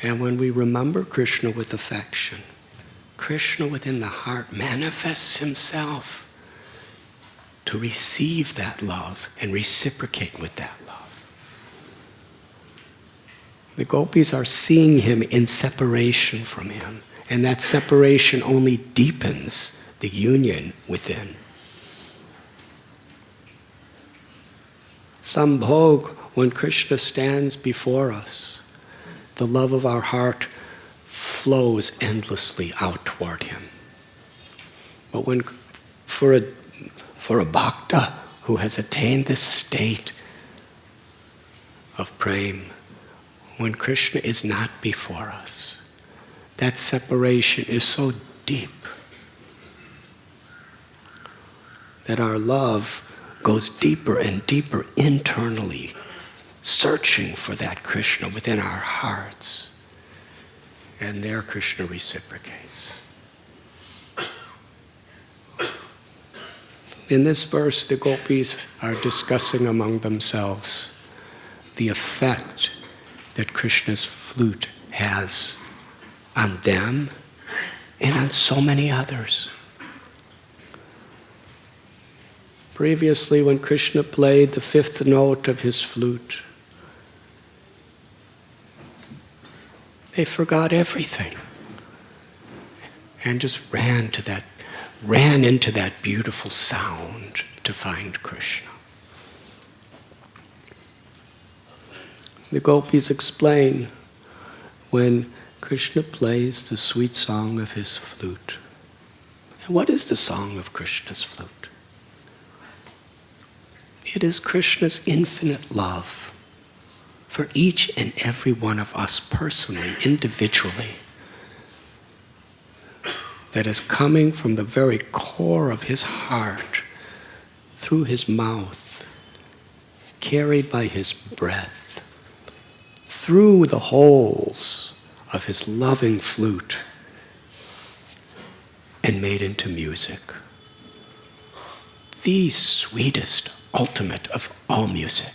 And when we remember Krishna with affection, Krishna within the heart manifests himself to receive that love and reciprocate with that love. The gopis are seeing him in separation from him, and that separation only deepens the union within. Sambhog, when Krishna stands before us, the love of our heart flows endlessly out toward him. But when, for a bhakta who has attained this state of prema, when Krishna is not before us, that separation is so deep that our love goes deeper and deeper internally, searching for that Krishna within our hearts. And there Krishna reciprocates. In this verse, the gopis are discussing among themselves the effect that Krishna's flute has on them and on so many others. Previously, when Krishna played the fifth note of his flute, they forgot everything and just ran into that beautiful sound to find Krishna. The gopis explain when Krishna plays the sweet song of his flute. And what is the song of Krishna's flute? It is Krishna's infinite love for each and every one of us personally, individually, that is coming from the very core of his heart, through his mouth, carried by his breath, through the holes of his loving flute, and made into music. The sweetest, ultimate of all music,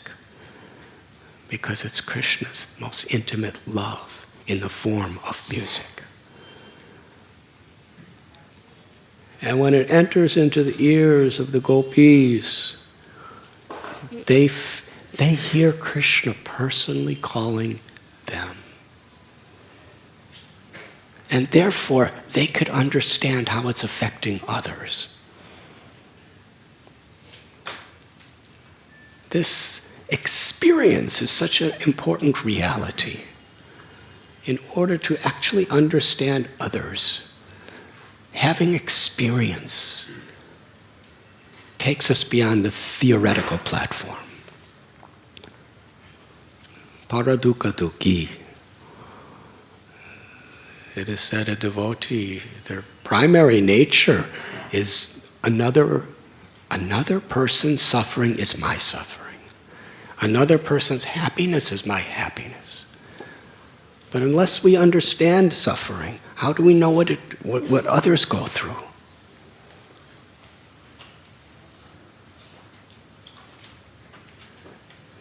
because it's Krishna's most intimate love in the form of music. And when it enters into the ears of the gopis, they hear Krishna personally calling them. And therefore, they could understand how it's affecting others. This experience is such an important reality. In order to actually understand others, having experience takes us beyond the theoretical platform. Paradukha dukhi. It is said a devotee, their primary nature is another person's suffering is my suffering. Another person's happiness is my happiness. But unless we understand suffering, how do we know what others go through?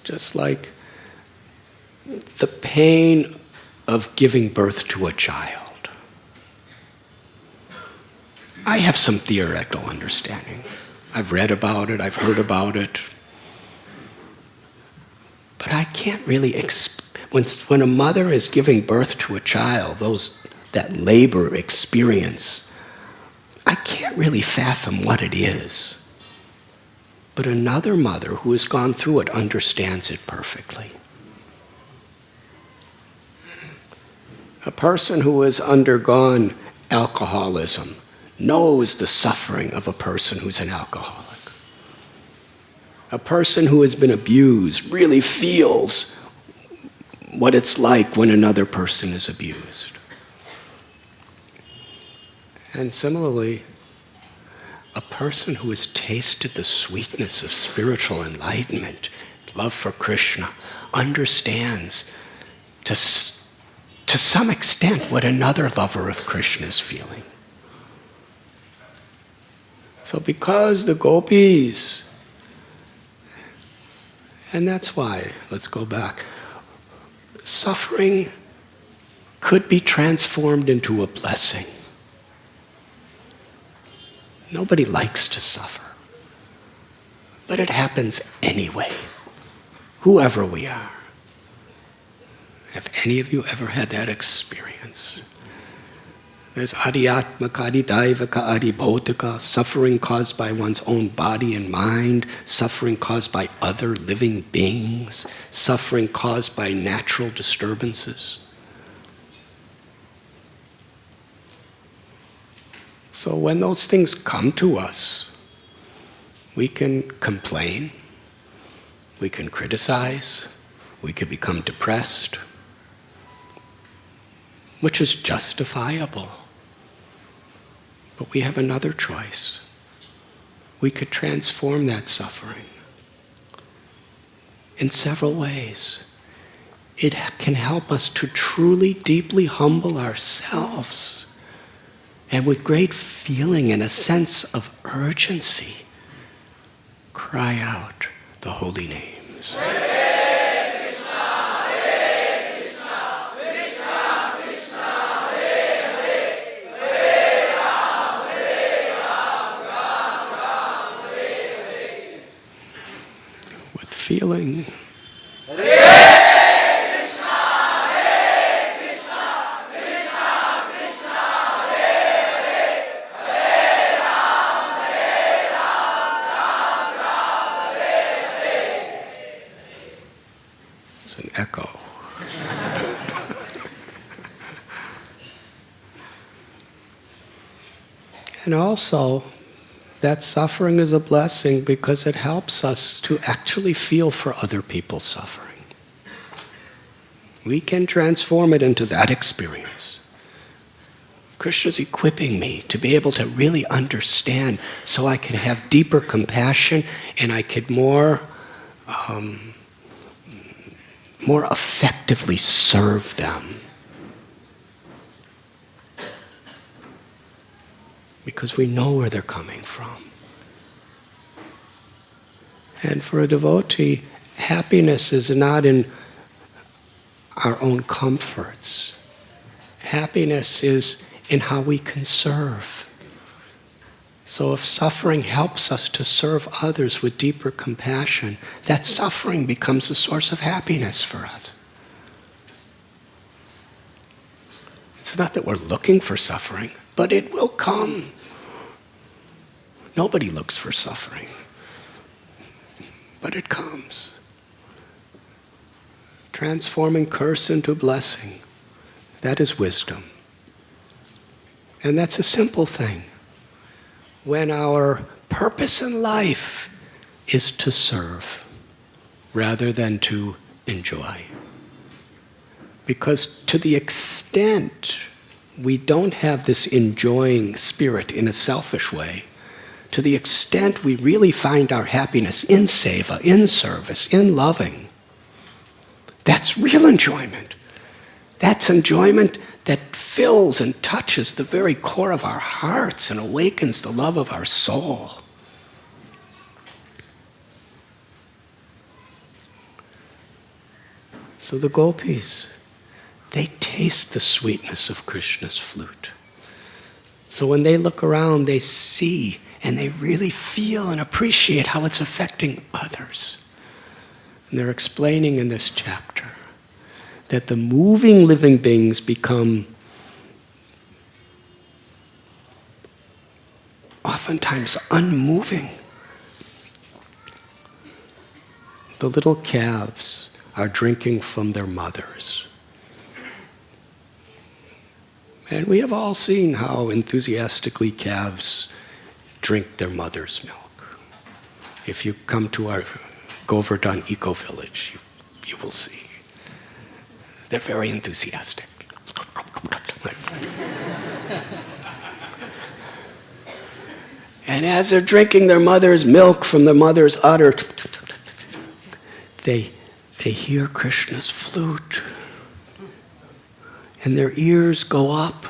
Just like the pain of giving birth to a child. I have some theoretical understanding. I've read about it, I've heard about it. But I can't really when a mother is giving birth to a child, that labor experience, I can't really fathom what it is. But another mother who has gone through it understands it perfectly. A person who has undergone alcoholism knows the suffering of a person who's an alcoholic. A person who has been abused really feels what it's like when another person is abused. And similarly, a person who has tasted the sweetness of spiritual enlightenment, love for Krishna, understands to some extent what another lover of Krishna is feeling. So because the gopis, and that's why, let's go back, suffering could be transformed into a blessing. Nobody likes to suffer, but it happens anyway, whoever we are. Have any of you ever had that experience? There's adhyatmaka, adidaivaka, adibhotika, suffering caused by one's own body and mind, suffering caused by other living beings, suffering caused by natural disturbances. So when those things come to us, we can complain, we can criticize, we can become depressed, which is justifiable. But we have another choice. We could transform that suffering in several ways. It can help us to truly, deeply humble ourselves, and with great feeling and a sense of urgency, cry out the holy names. Feeling. It's an echo. And also, that suffering is a blessing because it helps us to actually feel for other people's suffering. We can transform it into that experience. Krishna's equipping me to be able to really understand so I can have deeper compassion and I could more effectively serve them. Because we know where they're coming from. And for a devotee, happiness is not in our own comforts. Happiness is in how we can serve. So if suffering helps us to serve others with deeper compassion, that suffering becomes a source of happiness for us. It's not that we're looking for suffering, but it will come. Nobody looks for suffering, but it comes. Transforming curse into blessing, that is wisdom. And that's a simple thing. When our purpose in life is to serve rather than to enjoy. Because to the extent we don't have this enjoying spirit in a selfish way, to the extent we really find our happiness in seva, in service, in loving, that's real enjoyment. That's enjoyment that fills and touches the very core of our hearts and awakens the love of our soul. So the gopis, they taste the sweetness of Krishna's flute. So when they look around, they see and they really feel and appreciate how it's affecting others. And they're explaining in this chapter that the moving living beings become oftentimes unmoving. The little calves are drinking from their mothers. And we have all seen how enthusiastically calves drink their mother's milk. If you come to our Govardhan Eco Village, you will see. They're very enthusiastic. And as they're drinking their mother's milk from the mother's udder, they hear Krishna's flute. And their ears go up.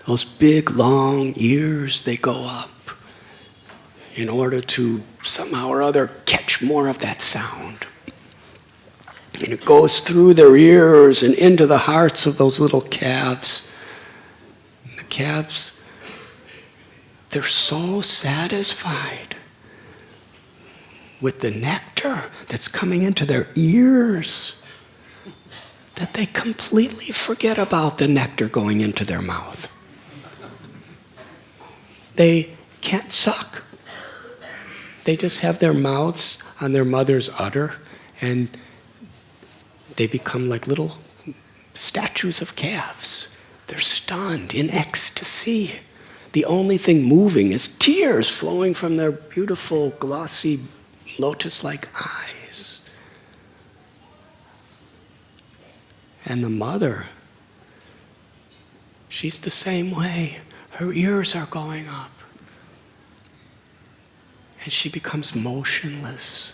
Those big, long ears, they go up in order to somehow or other catch more of that sound. And it goes through their ears and into the hearts of those little calves. And the calves, they're so satisfied with the nectar that's coming into their ears that they completely forget about the nectar going into their mouth. They can't suck. They just have their mouths on their mother's udder, and they become like little statues of calves. They're stunned in ecstasy. The only thing moving is tears flowing from their beautiful, glossy, lotus-like eyes. And the mother, she's the same way. Her ears are going up. And she becomes motionless,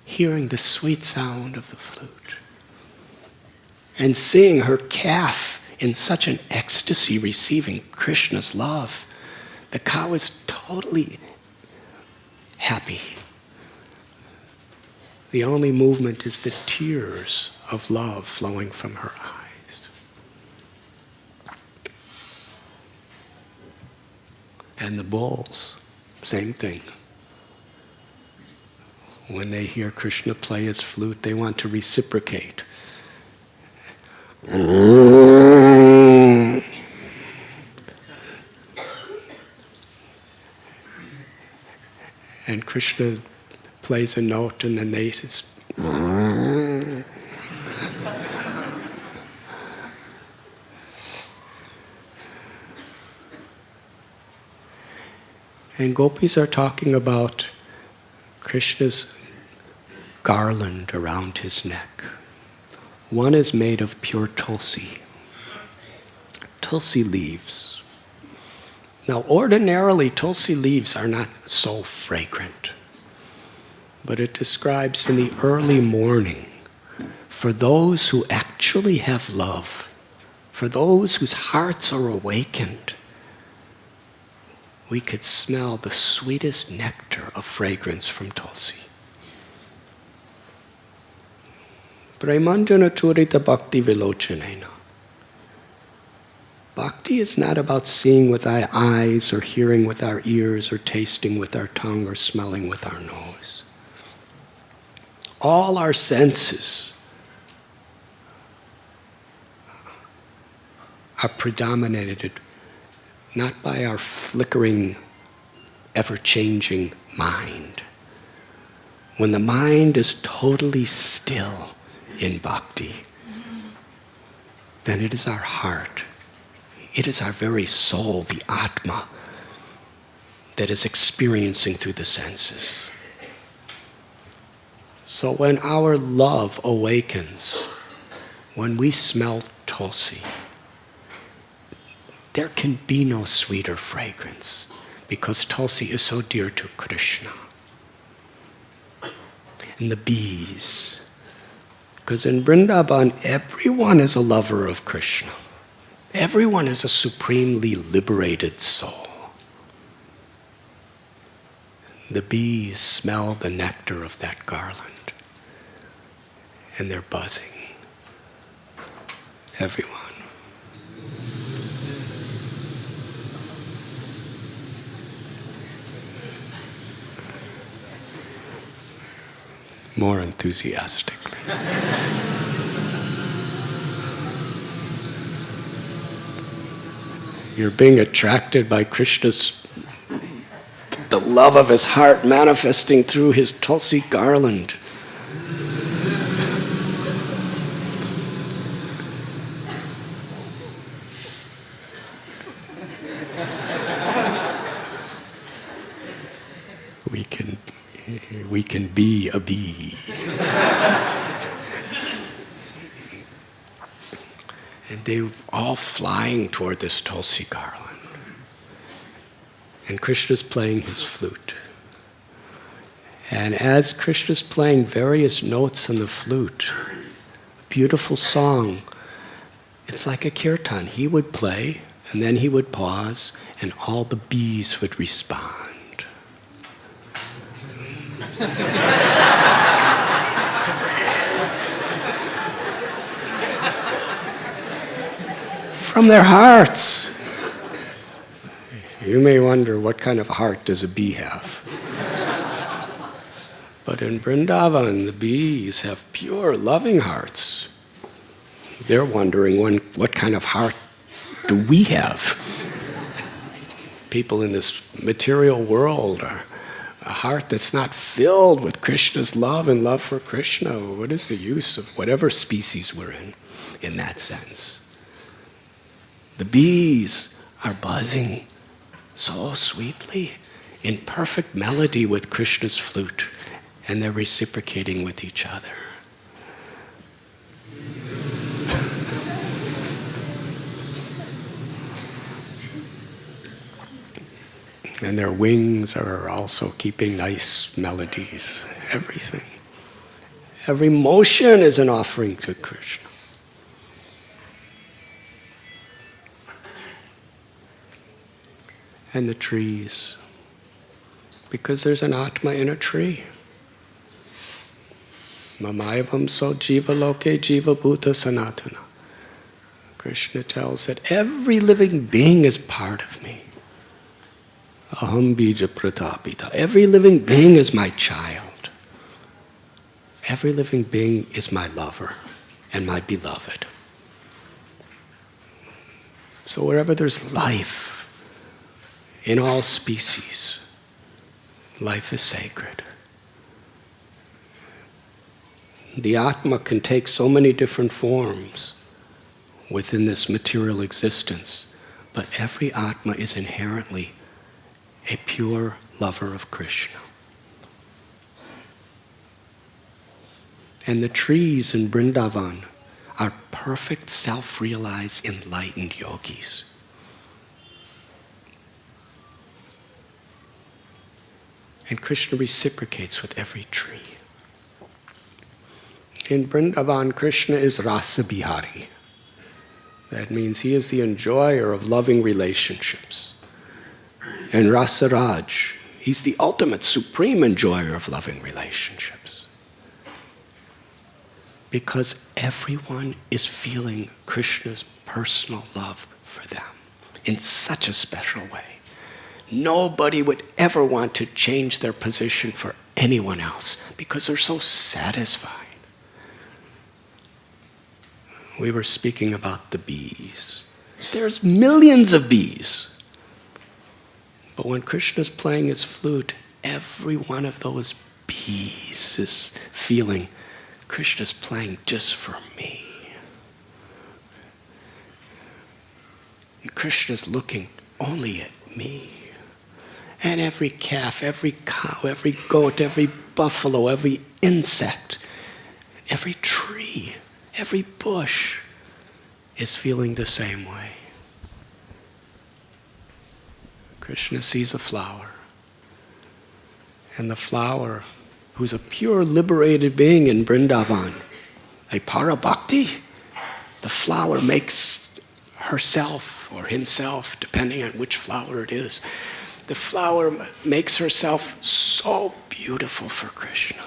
hearing the sweet sound of the flute. And seeing her calf in such an ecstasy receiving Krishna's love, the cow is totally happy. The only movement is the tears of love flowing from her eyes. And the bulls, same thing. When they hear Krishna play his flute, they want to reciprocate. And Krishna plays a note, and then they say, and gopis are talking about Krishna's garland around his neck. One is made of pure tulsi leaves. Now, ordinarily, tulsi leaves are not so fragrant, but it describes in the early morning, for those who actually have love, for those whose hearts are awakened, we could smell the sweetest nectar of fragrance from tulsi. Premanjana churita bhakti vilochanena. Bhakti is not about seeing with our eyes or hearing with our ears or tasting with our tongue or smelling with our nose. All our senses are predominated not by our flickering, ever-changing mind. When the mind is totally still in bhakti, then it is our heart. It is our very soul, the Atma, that is experiencing through the senses. So when our love awakens, when we smell tulsi, there can be no sweeter fragrance because tulsi is so dear to Krishna. And the bees, because in Vrindavan, everyone is a lover of Krishna. Everyone is a supremely liberated soul. The bees smell the nectar of that garland, and they're buzzing. Everyone. More enthusiastically. You're being attracted by Krishna's, the love of his heart manifesting through his tulsi garland. We can be a bee. And they were all flying toward this Tulsi garland. And Krishna's playing his flute. And as Krishna's playing various notes on the flute, a beautiful song, it's like a kirtan. He would play, and then he would pause, and all the bees would respond. From their hearts. You may wonder, what kind of heart does a bee have? But in Vrindavan, the bees have pure, loving hearts. They're wondering, what kind of heart do we have? People in this material world are a heart that's not filled with Krishna's love and love for Krishna. What is the use of whatever species we're in that sense? The bees are buzzing so sweetly, in perfect melody with Krishna's flute, and they're reciprocating with each other. And their wings are also keeping nice melodies, everything. Every motion is an offering to Krishna. And the trees, because there's an Atma in a tree. Mamayvam so jiva loke jiva bhuta sanatana. Krishna tells that every living being is part of me. Aham bija pratapita. Every living being is my child. Every living being is my lover and my beloved. So wherever there's life, in all species, life is sacred. The Atma can take so many different forms within this material existence, but every Atma is inherently a pure lover of Krishna. And the trees in Vrindavan are perfect, self-realized, enlightened yogis. And Krishna reciprocates with every tree. In Vrindavan, Krishna is Rasa Bihari. That means he is the enjoyer of loving relationships. And Rasa Raj, he's the ultimate, supreme enjoyer of loving relationships. Because everyone is feeling Krishna's personal love for them in such a special way. Nobody would ever want to change their position for anyone else because they're so satisfied. We were speaking about the bees. There's millions of bees. But when Krishna's playing his flute, every one of those bees is feeling Krishna's playing just for me. And Krishna's looking only at me. And every calf, every cow, every goat, every buffalo, every insect, every tree, every bush is feeling the same way. Krishna sees a flower. And the flower, who's a pure liberated being in Vrindavan, a parabhakti, the flower makes herself or himself, depending on which flower it is, the flower makes herself so beautiful for Krishna.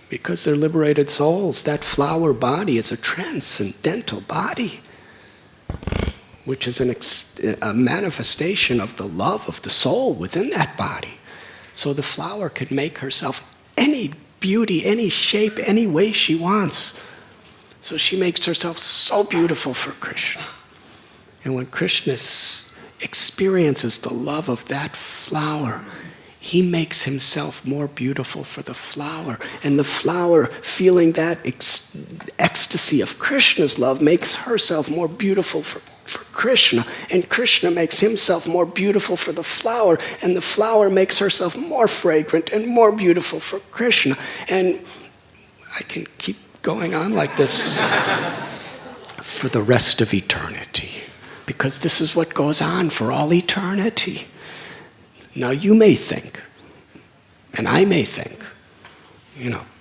Because they're liberated souls, that flower body is a transcendental body, which is a manifestation of the love of the soul within that body. So the flower can make herself any beauty, any shape, any way she wants. So she makes herself so beautiful for Krishna. And when Krishna experiences the love of that flower, he makes himself more beautiful for the flower. And the flower, feeling that ecstasy of Krishna's love, makes herself more beautiful for Krishna. And Krishna makes himself more beautiful for the flower. And the flower makes herself more fragrant and more beautiful for Krishna. And I can keep going on like this for the rest of eternity. Because this is what goes on for all eternity. Now you may think, and I may think,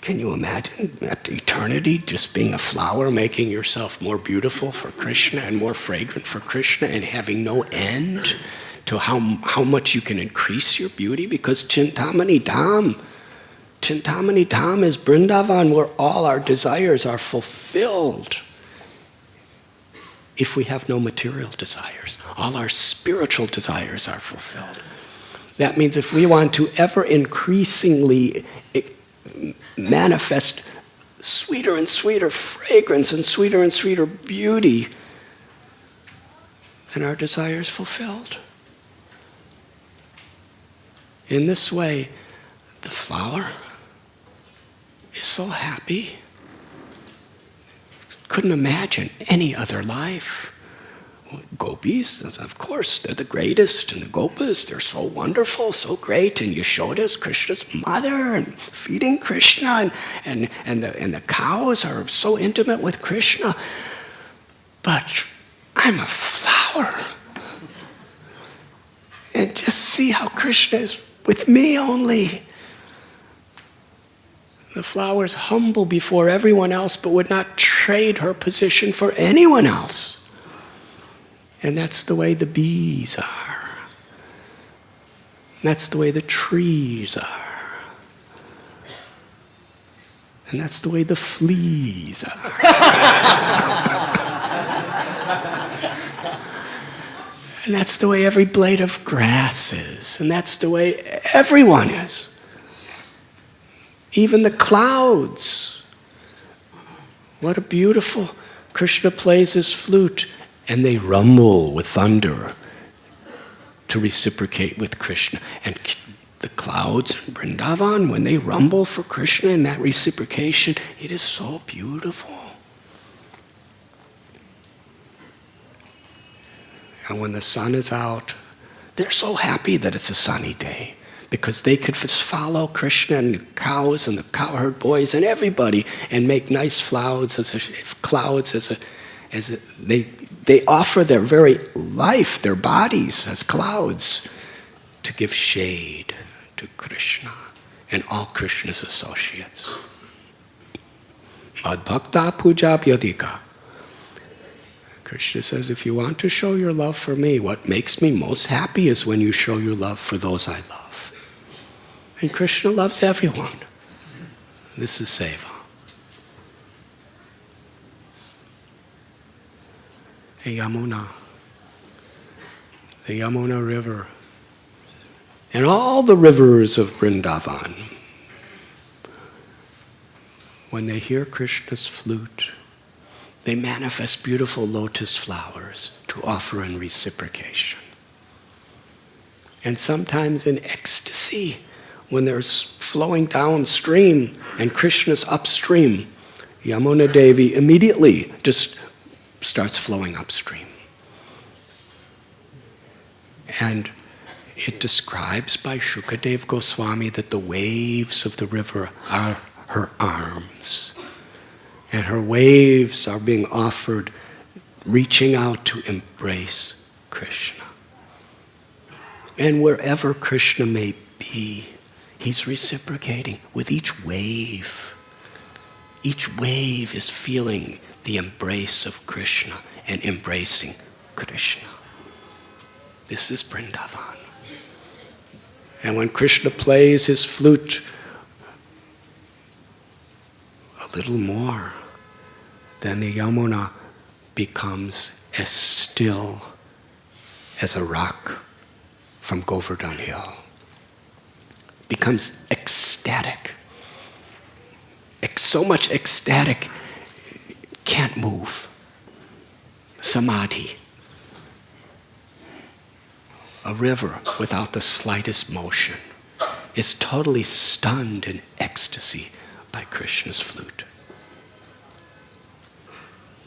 can you imagine at eternity just being a flower, making yourself more beautiful for Krishna and more fragrant for Krishna and having no end to how much you can increase your beauty? Because Chintamani Dham is Vrindavan, where all our desires are fulfilled. If we have no material desires, all our spiritual desires are fulfilled. That means if we want to ever increasingly manifest sweeter and sweeter fragrance and sweeter beauty, then our desire is fulfilled. In this way, the flower is so happy. Couldn't imagine any other life. Gopis, of course, they're the greatest, and the gopas, they're so wonderful, so great, and Yashoda's Krishna's mother, and feeding Krishna, and the cows are so intimate with Krishna. But I'm a flower. And just see how Krishna is with me only. The flower's humble before everyone else, but would not trade her position for anyone else. And that's the way the bees are. That's the way the trees are. And that's the way the fleas are. And that's the way every blade of grass is. And that's the way everyone is. Even the clouds. What a beautiful... Krishna plays his flute, and they rumble with thunder to reciprocate with Krishna. And the clouds in Vrindavan, when they rumble for Krishna in that reciprocation, it is so beautiful. And when the sun is out, they're so happy that it's a sunny day, because they could just follow Krishna and the cows and the cowherd boys and everybody and make nice clouds they offer their very life, their bodies as clouds to give shade to Krishna and all Krishna's associates. Madbhakta pujabhyadika. Krishna says, if you want to show your love for me, what makes me most happy is when you show your love for those I love. And Krishna loves everyone. This is seva. The Yamuna River, and all the rivers of Vrindavan, when they hear Krishna's flute, they manifest beautiful lotus flowers to offer in reciprocation. And sometimes in ecstasy, when they're flowing downstream and Krishna's upstream, Yamuna Devi immediately just starts flowing upstream. And it describes by Shukadev Goswami that the waves of the river are her arms. And her waves are being offered, reaching out to embrace Krishna. And wherever Krishna may be, he's reciprocating with each wave. Each wave is feeling the embrace of Krishna and embracing Krishna. This is Vrindavan. And when Krishna plays his flute a little more, then the Yamuna becomes as still as a rock from Govardhan Hill. Becomes ecstatic. So much ecstatic, can't move. Samadhi. A river without the slightest motion is totally stunned in ecstasy by Krishna's flute.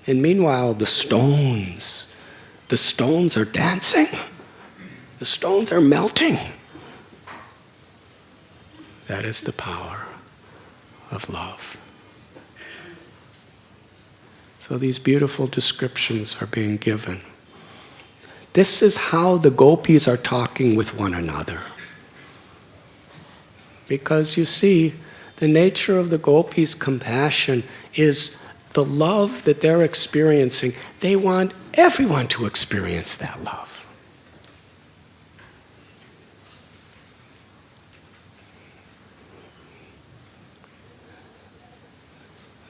And meanwhile, the stones are dancing. The stones are melting. That is the power of love. So these beautiful descriptions are being given. This is how the gopis are talking with one another. Because you see, the nature of the gopis' compassion is the love that they're experiencing. They want everyone to experience that love.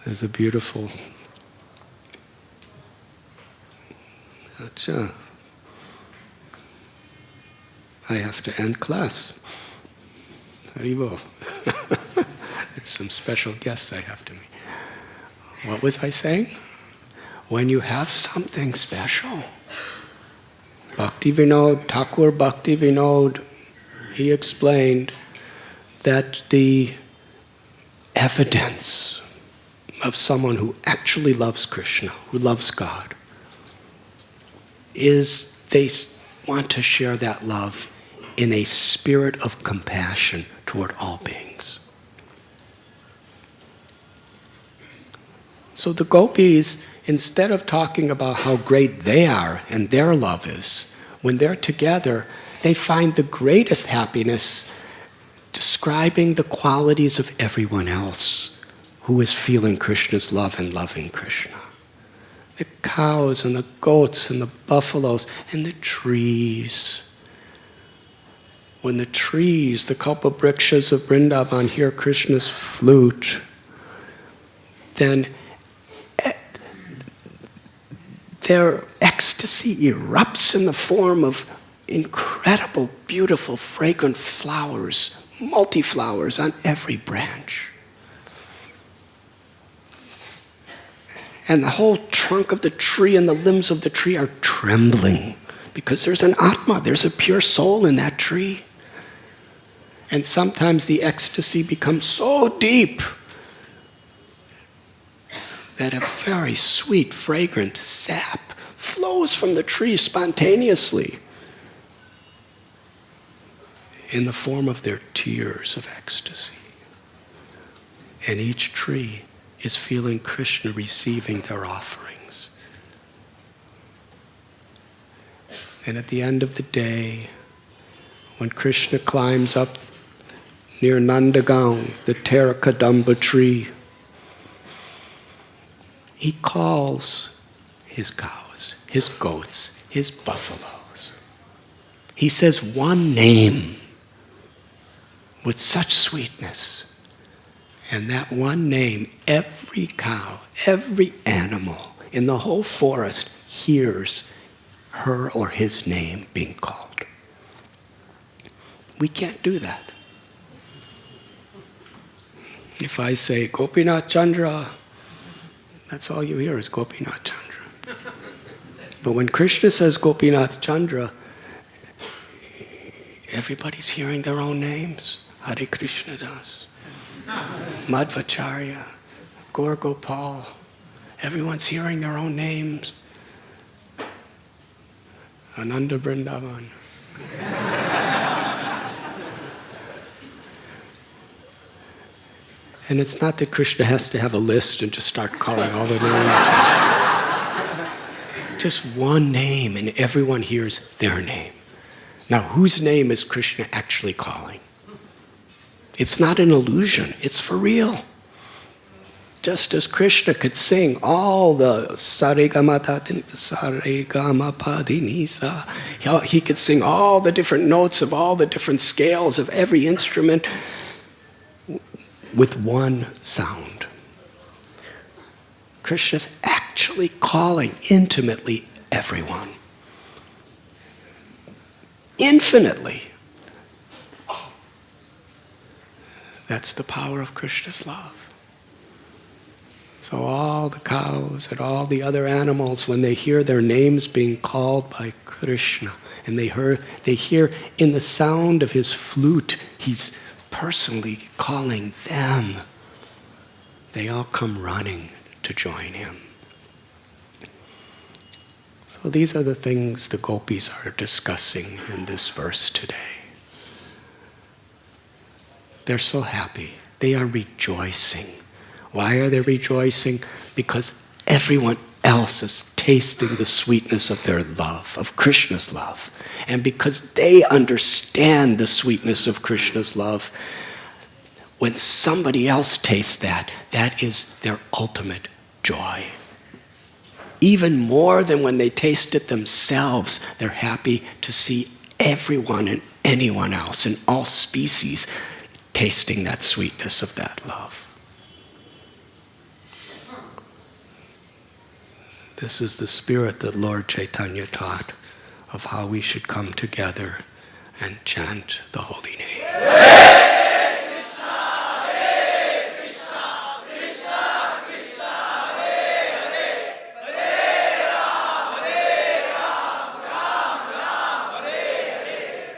There's a beautiful... I have to end class. Haribo. There's some special guests I have to meet. What was I saying? When you have something special. Bhakti Vinod, Thakur Bhakti Vinod, he explained that the evidence of someone who actually loves Krishna, who loves God, is they want to share that love in a spirit of compassion toward all beings. So the gopis, instead of talking about how great they are and their love is, when they're together, they find the greatest happiness describing the qualities of everyone else who is feeling Krishna's love and loving Krishna. The cows and the goats and the buffaloes and the trees. When the trees, the kalpavrikshas of Vrindavan, hear Krishna's flute, then their ecstasy erupts in the form of incredible, beautiful, fragrant flowers, multi-flowers on every branch. And the whole trunk of the tree and the limbs of the tree are trembling because there's an Atma, there's a pure soul in that tree. And sometimes the ecstasy becomes so deep that a very sweet, fragrant sap flows from the tree spontaneously in the form of their tears of ecstasy. And each tree is feeling Krishna receiving their offerings. And at the end of the day, when Krishna climbs up near Nandagaon, the Terakadamba tree, he calls his cows, his goats, his buffaloes. He says one name with such sweetness. And that one name, every cow, every animal in the whole forest hears her or his name being called. We can't do that. If I say Gopinath Chandra, that's all you hear is Gopinath Chandra. But when Krishna says Gopinath Chandra, everybody's hearing their own names. Hare Krishna Das, Madhvacharya, Gaur Gopal. Everyone's hearing their own names. Ananda Vrindavan. And it's not that Krishna has to have a list and just start calling all the names. Just one name, and everyone hears their name. Now, whose name is Krishna actually calling? It's not an illusion, it's for real. Just as Krishna could sing all the Sarega-ma-pa-di-ni-sa, he could sing all the different notes of all the different scales of every instrument with one sound. Krishna's actually calling intimately everyone. Infinitely. That's the power of Krishna's love. So all the cows and all the other animals, when they hear their names being called by Krishna, and they hear in the sound of his flute, he's personally calling them, they all come running to join him. So these are the things the gopis are discussing in this verse today. They're so happy. They are rejoicing. Why are they rejoicing? Because everyone else is tasting the sweetness of their love, of Krishna's love. And because they understand the sweetness of Krishna's love, when somebody else tastes that, that is their ultimate joy. Even more than when they taste it themselves, they're happy to see everyone and anyone else in all species tasting that sweetness of that love. This is the spirit that Lord Chaitanya taught of how we should come together and chant the holy name. Hare Krishna, Hare Krishna, Krishna Krishna, Hare Hare, Hare Ram, Ram Ram, Hare Hare.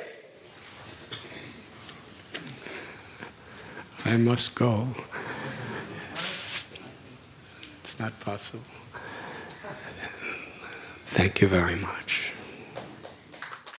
I must go. It's not possible. Thank you very much.